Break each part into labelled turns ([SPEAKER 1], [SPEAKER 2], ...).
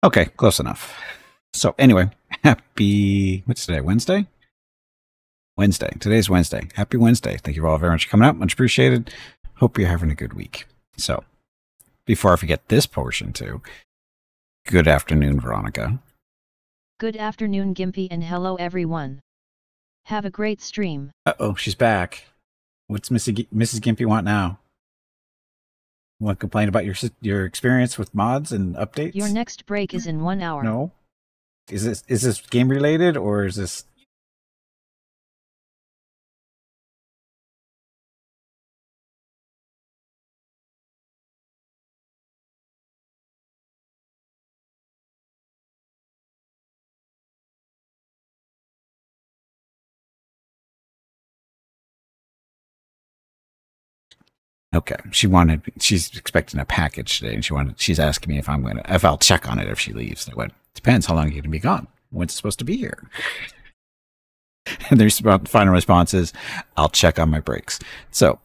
[SPEAKER 1] Okay, close enough. So anyway, happy, what's today, Wednesday? Wednesday. Today's Wednesday. Happy Wednesday. Thank you all very much for coming out. Much appreciated. Hope you're having a good week. So before I forget this portion too, good afternoon, Veronica.
[SPEAKER 2] Good afternoon, Gimpy, and hello everyone. Have a great stream.
[SPEAKER 1] Uh-oh, she's back. What's Mrs. Gimpy want now? Want to complain about your experience with mods and updates?
[SPEAKER 2] Your next break is in 1 hour.
[SPEAKER 1] No. Is this game related or is this? Okay, she's expecting a package today, and she's asking me if I'll check on it if she leaves. I went, depends how long you're gonna be gone. When's it supposed to be here? And their final response is, I'll check on my breaks. So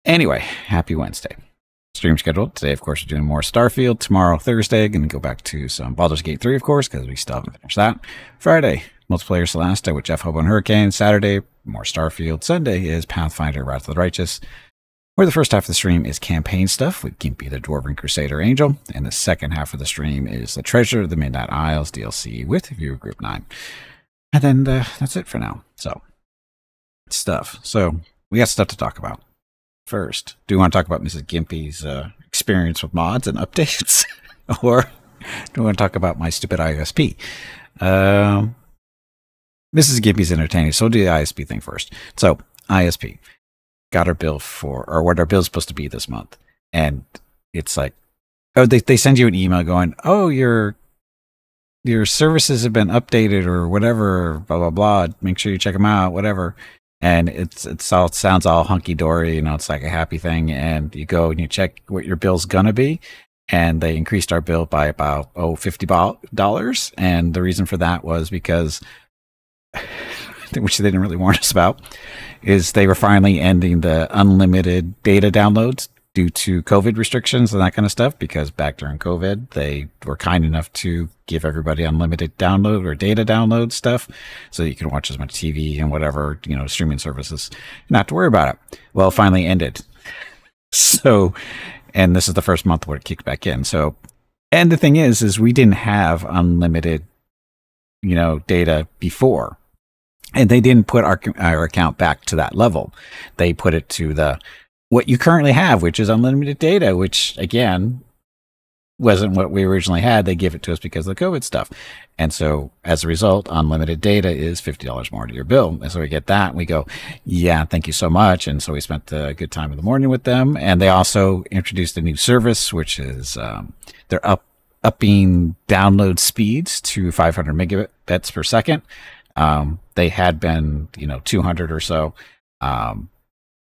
[SPEAKER 1] anyway, happy Wednesday. Stream scheduled today, of course, we're doing more Starfield. Tomorrow, Thursday, gonna go back to some Baldur's Gate 3, of course, because we still haven't finished that. Friday, multiplayer Celeste with Jeff Hobo and Hurricane. Saturday, more Starfield. Sunday is Pathfinder Wrath of the Righteous, where the first half of the stream is campaign stuff with Gimpy the Dwarven Crusader Angel, and the second half of the stream is the Treasure of the Midnight Isles DLC with Viewer Group 9. And then that's it for now. So, stuff. So, we got stuff to talk about. First, do you want to talk about Mrs. Gimpy's experience with mods and updates? Or do you want to talk about my stupid ISP? Mrs. Gimpy's entertaining, so we'll do the ISP thing first. So, ISP. Got our bill or what our bill's supposed to be this month. And it's like, oh, they send you an email going, oh, your services have been updated or whatever, blah, blah, blah. Make sure you check them out, whatever. And it sounds all hunky-dory, it's like a happy thing. And you go and you check what your bill's going to be. And they increased our bill by about, $50. And the reason for that was because, which they didn't really warn us about, is they were finally ending the unlimited data downloads due to COVID restrictions and that kind of stuff, because back during COVID, they were kind enough to give everybody unlimited download or data download stuff so you can watch as much TV and whatever, streaming services, not have to worry about it. Well, it finally ended. So, and this is the first month where it kicked back in. So, and the thing is we didn't have unlimited, data before. And they didn't put our account back to that level. They put it to what you currently have, which is unlimited data, which, again, wasn't what we originally had. They give it to us because of the COVID stuff. And so, as a result, unlimited data is $50 more to your bill. And so we get that, and we go, yeah, thank you so much. And so we spent a good time in the morning with them. And they also introduced a new service, which is they're upping download speeds to 500 megabits per second. They had been, 200 or so. And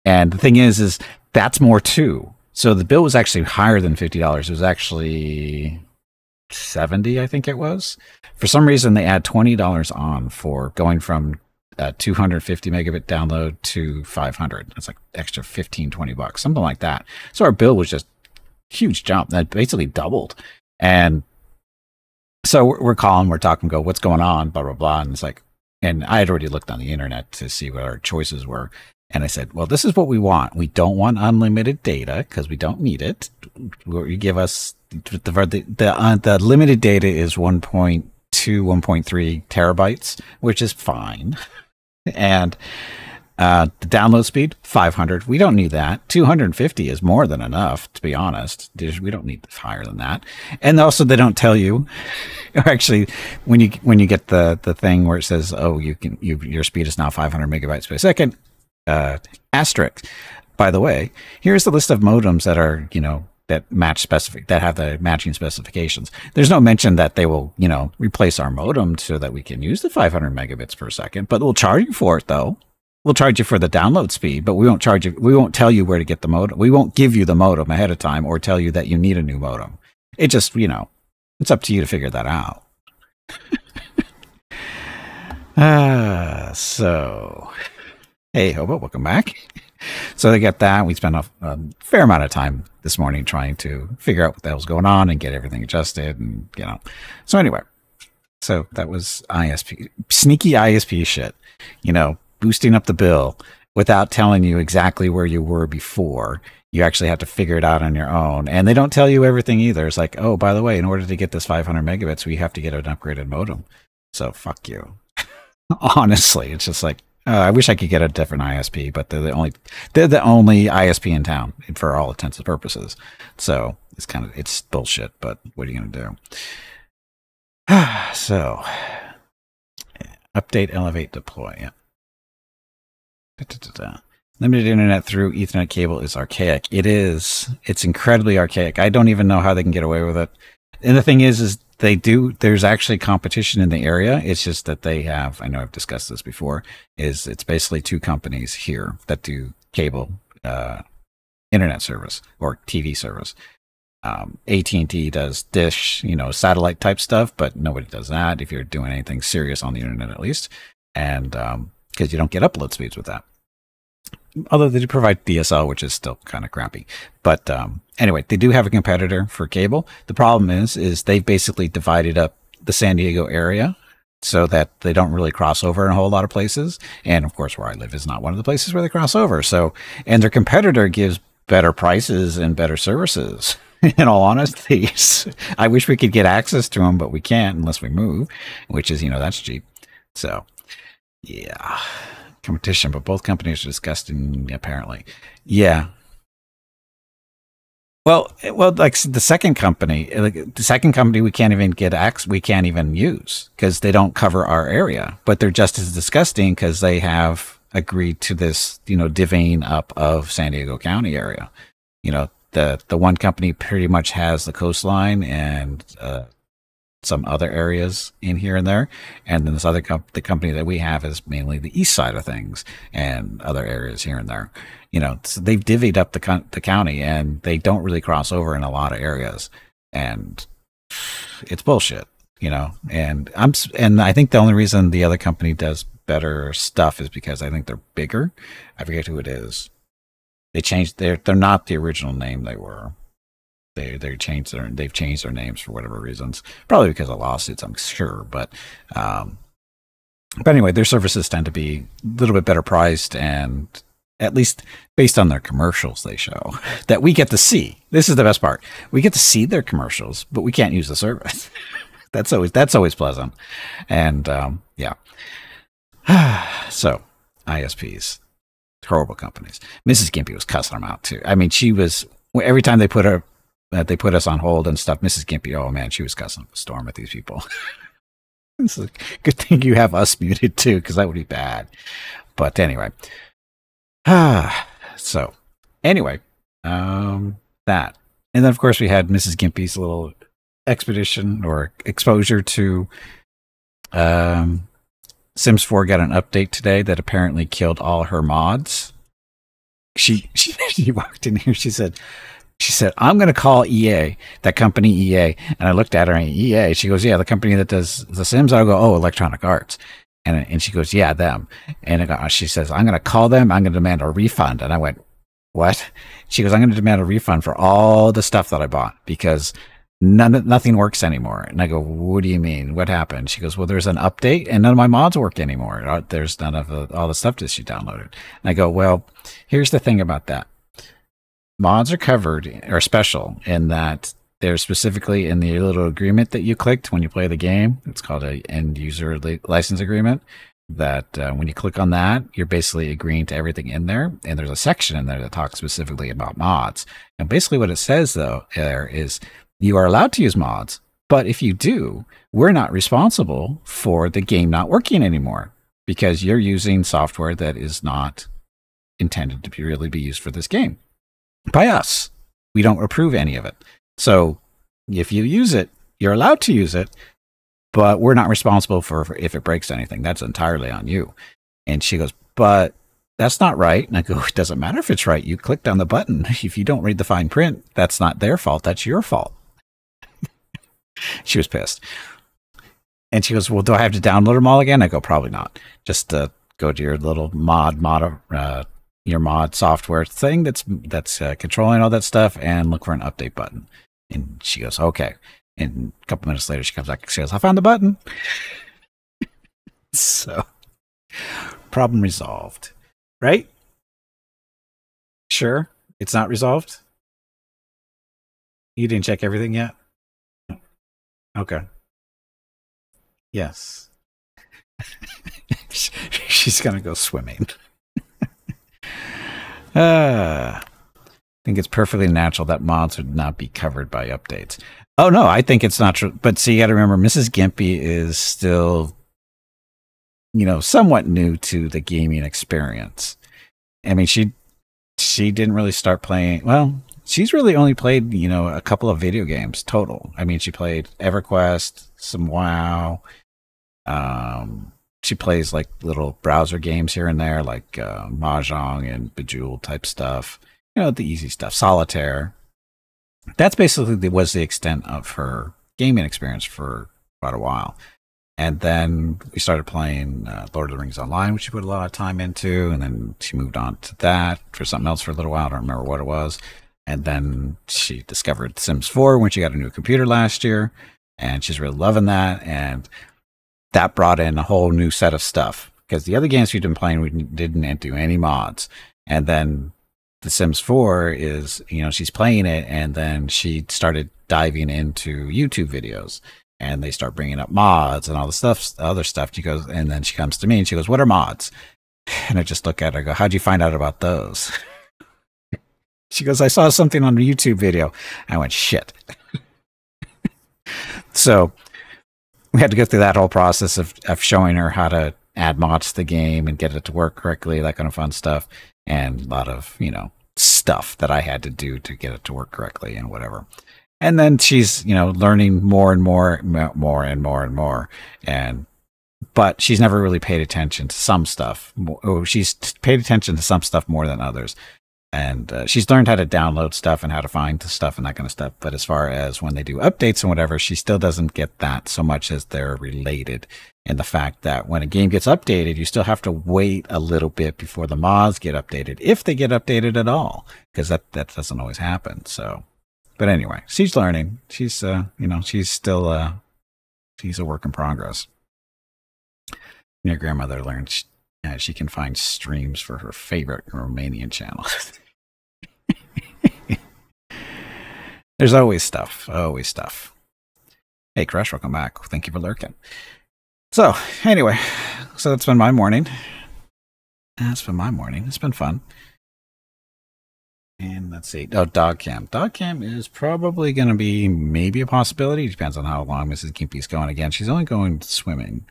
[SPEAKER 1] the thing is that's more too. So the bill was actually higher than $50. It was actually 70, I think it was. For some reason, they add $20 on for going from 250 megabit download to 500. That's like extra 15, $20, something like that. So our bill was just a huge jump. That basically doubled. And so we're calling, we're talking, go, what's going on, blah, blah, blah. And it's like, and I had already looked on the internet to see what our choices were. And I said, well, this is what we want. We don't want unlimited data because we don't need it. You give us the limited data is 1.2, 1.3 terabytes, which is fine. And the download speed, 500. We don't need that. 250 is more than enough, to be honest. We don't need higher than that. And also, they don't tell you. Or actually, when you get the thing where it says, oh, your speed is now 500 megabytes per second. Asterisk. By the way, here's the list of modems that are that have the matching specifications. There's no mention that they will replace our modem so that we can use the 500 megabits per second, but we'll charge you for it though. We'll charge you for the download speed, but we won't charge you. We won't tell you where to get the modem. We won't give you the modem ahead of time or tell you that you need a new modem. It just, it's up to you to figure that out. So, hey, Hobo, welcome back. So they get that. We spent a fair amount of time this morning trying to figure out what the hell's going on and get everything adjusted, and So anyway, so that was ISP, sneaky ISP shit. Boosting up the bill without telling you exactly where you were before. You actually have to figure it out on your own, and they don't tell you everything either. It's like, oh, by the way, in order to get this 500 megabits, we have to get an upgraded modem. So fuck you. Honestly, it's just like, I wish I could get a different ISP, but they're the only ISP in town for all intents and purposes. So it's bullshit. But what are you gonna do? So, update, elevate, deploy. Yeah. Limited internet through Ethernet cable is archaic. It is. It's incredibly archaic. I don't even know how they can get away with it. And the thing is there's actually competition in the area. It's just that they have, I know I've discussed this before, it's basically two companies here that do cable internet service or TV service. AT&T does dish, satellite type stuff, but nobody does that if you're doing anything serious on the internet, at least. And because you don't get upload speeds with that. Although they do provide DSL, which is still kind of crappy. But anyway, they do have a competitor for cable. The problem is they've basically divided up the San Diego area so that they don't really cross over in a whole lot of places. And of course, where I live is not one of the places where they cross over. So, and their competitor gives better prices and better services. In all honesty, I wish we could get access to them, but we can't unless we move, which is, that's cheap. So, yeah. Competition, but both companies are disgusting, apparently. Yeah. Well, like the second company we can't even get access. We can't even use because they don't cover our area. But they're just as disgusting because they have agreed to this, divvying up of San Diego County area. The one company pretty much has the coastline and some other areas in here and there, and then this other the company that we have is mainly the east side of things and other areas here and there. So they've divvied up the county, and they don't really cross over in a lot of areas, and it's bullshit. And I think the only reason the other company does better stuff is because I think they're bigger. I forget who it is. They changed they're not the original name they were. They've changed their names for whatever reasons, probably because of lawsuits, I'm sure. But anyway, their services tend to be a little bit better priced, and at least based on their commercials they show that we get to see. This is the best part: we get to see their commercials, but we can't use the service. That's always pleasant. And yeah. So ISPs, horrible companies. Mrs. Gimpy was cussing them out too. I mean, she was every time they put us on hold and stuff. Mrs. Gimpy, oh man, she was cussing up a storm at these people. It's a good thing you have us muted too, because that would be bad. But anyway, so anyway, that, and then of course we had Mrs. Gimpy's little expedition or exposure to Sims 4 got an update today that apparently killed all her mods. She walked in here. She said, I'm going to call EA, that company EA. And I looked at her and EA, she goes, yeah, the company that does the Sims. I go, oh, Electronic Arts. And she goes, yeah, them. And she says, I'm going to call them. I'm going to demand a refund. And I went, what? She goes, I'm going to demand a refund for all the stuff that I bought because nothing works anymore. And I go, what do you mean? What happened? She goes, well, there's an update and none of my mods work anymore. There's none of all the stuff that she downloaded. And I go, well, here's the thing about that. Mods are covered or special in that they're specifically in the little agreement that you clicked when you play the game. It's called a end user license agreement. That when you click on that, you're basically agreeing to everything in there. And there's a section in there that talks specifically about mods. And basically what it says though there is you are allowed to use mods, but if you do, we're not responsible for the game not working anymore because you're using software that is not intended to really be used for this game. By us, we don't approve any of it. So if you use it, you're allowed to use it, but we're not responsible for if it breaks anything. That's entirely on you. And she goes, but that's not right. And I go, it doesn't matter if it's right. You clicked on the button. If you don't read the fine print, that's not their fault. That's your fault. She was pissed. And she goes, well, do I have to download them all again? I go, probably not. Just go to your little mod your mod software thing that's controlling all that stuff, and look for an update button." And she goes, "Okay." And a couple minutes later, she comes back and says, "I found the button." So, problem resolved, right? Sure, it's not resolved. You didn't check everything yet? Okay. Yes. She's gonna go swimming. I think it's perfectly natural that mods would not be covered by updates. Oh no, I think it's not true. But see, you got to remember, Mrs. Gimpy is still, somewhat new to the gaming experience. I mean, she didn't really start playing. Well, she's really only played, a couple of video games total. I mean, she played EverQuest, some WoW. She plays like little browser games here and there, like Mahjong and Bejeweled type stuff. The easy stuff, Solitaire. That's basically was the extent of her gaming experience for quite a while. And then we started playing Lord of the Rings Online, which she put a lot of time into. And then she moved on to that for something else for a little while. I don't remember what it was. And then she discovered Sims 4 when she got a new computer last year. And she's really loving that. And that brought in a whole new set of stuff. Because the other games we'd been playing, we didn't do any mods. And then The Sims 4 is, she's playing it. And then she started diving into YouTube videos. And they start bringing up mods and all the other stuff. She goes, and then she comes to me and she goes, "What are mods?" And I just look at her and go, "How'd you find out about those?" She goes, "I saw something on a YouTube video." I went, "Shit." So we had to go through that whole process of showing her how to add mods to the game and get it to work correctly, that kind of fun stuff. And a lot of, stuff that I had to do to get it to work correctly and whatever. And then she's, learning more and more. But she's never really paid attention to some stuff. She's paid attention to some stuff more than others. And she's learned how to download stuff and how to find the stuff and that kind of stuff. But as far as when they do updates and whatever, she still doesn't get that so much as they're related. And the fact that when a game gets updated, you still have to wait a little bit before the mods get updated, if they get updated at all, because that doesn't always happen. So. But anyway, she's learning. She's, she's still, she's a work in progress. Your grandmother learned she can find streams for her favorite Romanian channel. There's always stuff. Hey, Crush, welcome back. Thank you for lurking. So, anyway, that's been my morning. It's been fun. And let's see. Oh, dog cam. Dog cam is probably going to be maybe a possibility. It depends on how long Mrs. Gimpy's going again. She's only going swimming.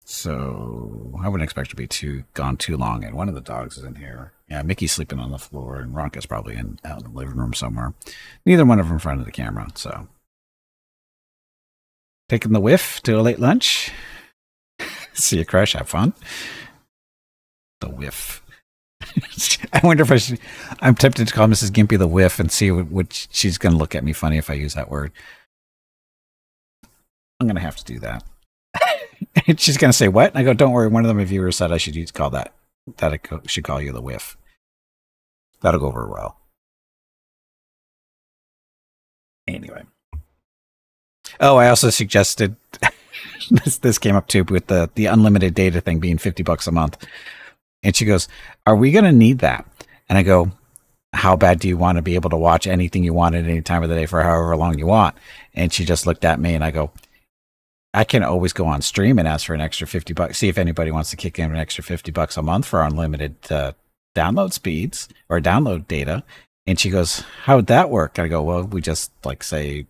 [SPEAKER 1] So I wouldn't expect her to be gone too long. And one of the dogs is in here. Yeah, Mickey's sleeping on the floor, and Ronka's probably out in the living room somewhere. Neither one of them in front of the camera. So taking the whiff to a late lunch. See you, Crush. Have fun. The whiff. I wonder if I'm tempted to call Mrs. Gimpy the whiff and see what she's going to look at me funny if I use that word. I'm going to have to do that. And she's going to say, "What?" And I go, "Don't worry. One of my viewers said I should call that I should call you the whiff." That'll go over well. Anyway. Oh, I also suggested this came up too with the unlimited data thing being $50 a month. And she goes, "Are we going to need that?" And I go, "How bad do you want to be able to watch anything you want at any time of the day for however long you want?" And she just looked at me and I go, "I can always go on stream and ask for an extra $50. See if anybody wants to kick in an extra $50 a month for unlimited download speeds or download data." And she goes, "How would that work?" I go, "Well, we just say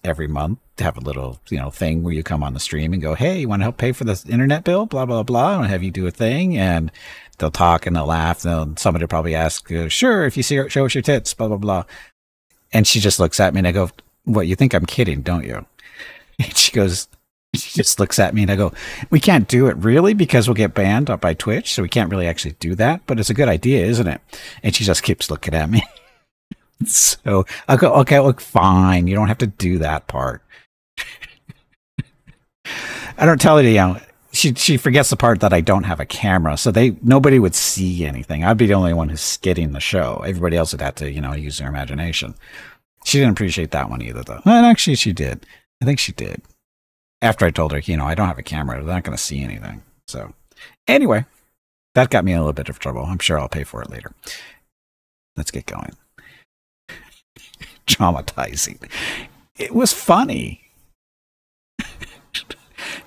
[SPEAKER 1] every month to have a little, thing where you come on the stream and go, 'Hey, you want to help pay for this internet bill? Blah, blah, blah.' And have you do a thing." And they'll talk and they'll laugh. And somebody will probably ask, "Sure, if you show us your tits, blah, blah, blah." And she just looks at me and I go, "What, you think I'm kidding, don't you?" And she just looks at me and I go, "We can't do it really because we'll get banned by Twitch. So we can't really actually do that, but it's a good idea, isn't it?" And she just keeps looking at me. So I'll go, "Okay, look, fine. You don't have to do that part." I don't tell her, she forgets the part that I don't have a camera, so nobody would see anything. I'd be the only one who's skidding the show. Everybody else would have to, use their imagination. She didn't appreciate that one either, though. And actually, she did. I think she did. After I told her, I don't have a camera, they're not going to see anything. So, anyway, that got me in a little bit of trouble. I'm sure I'll pay for it later. Let's get going. Traumatizing. It was funny.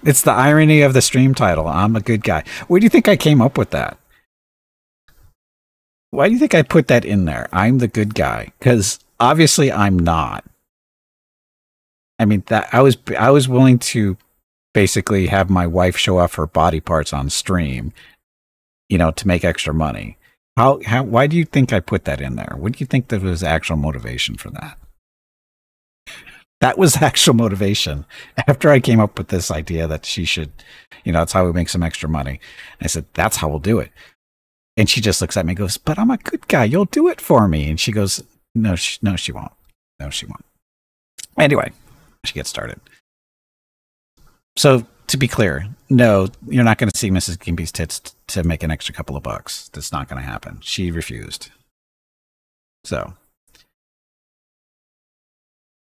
[SPEAKER 1] It's the irony of the stream title. I'm a good guy. Where do you think I came up with that? Why do you think I put that in there? I'm the good guy. Because obviously I'm not. I mean, that I was willing to basically have my wife show off her body parts on stream, to make extra money. Why do you think I put that in there? What do you think that was actual motivation for that? That was actual motivation. After I came up with this idea that she should, that's how we make some extra money. I said, that's how we'll do it. And she just looks at me and goes, but I'm a good guy. You'll do it for me. And she goes, no, she won't. No, she won't. Anyway, she gets started. So to be clear, no, you're not going to see Mrs. Gimpy's tits to make an extra couple of bucks. That's not going to happen. She refused. So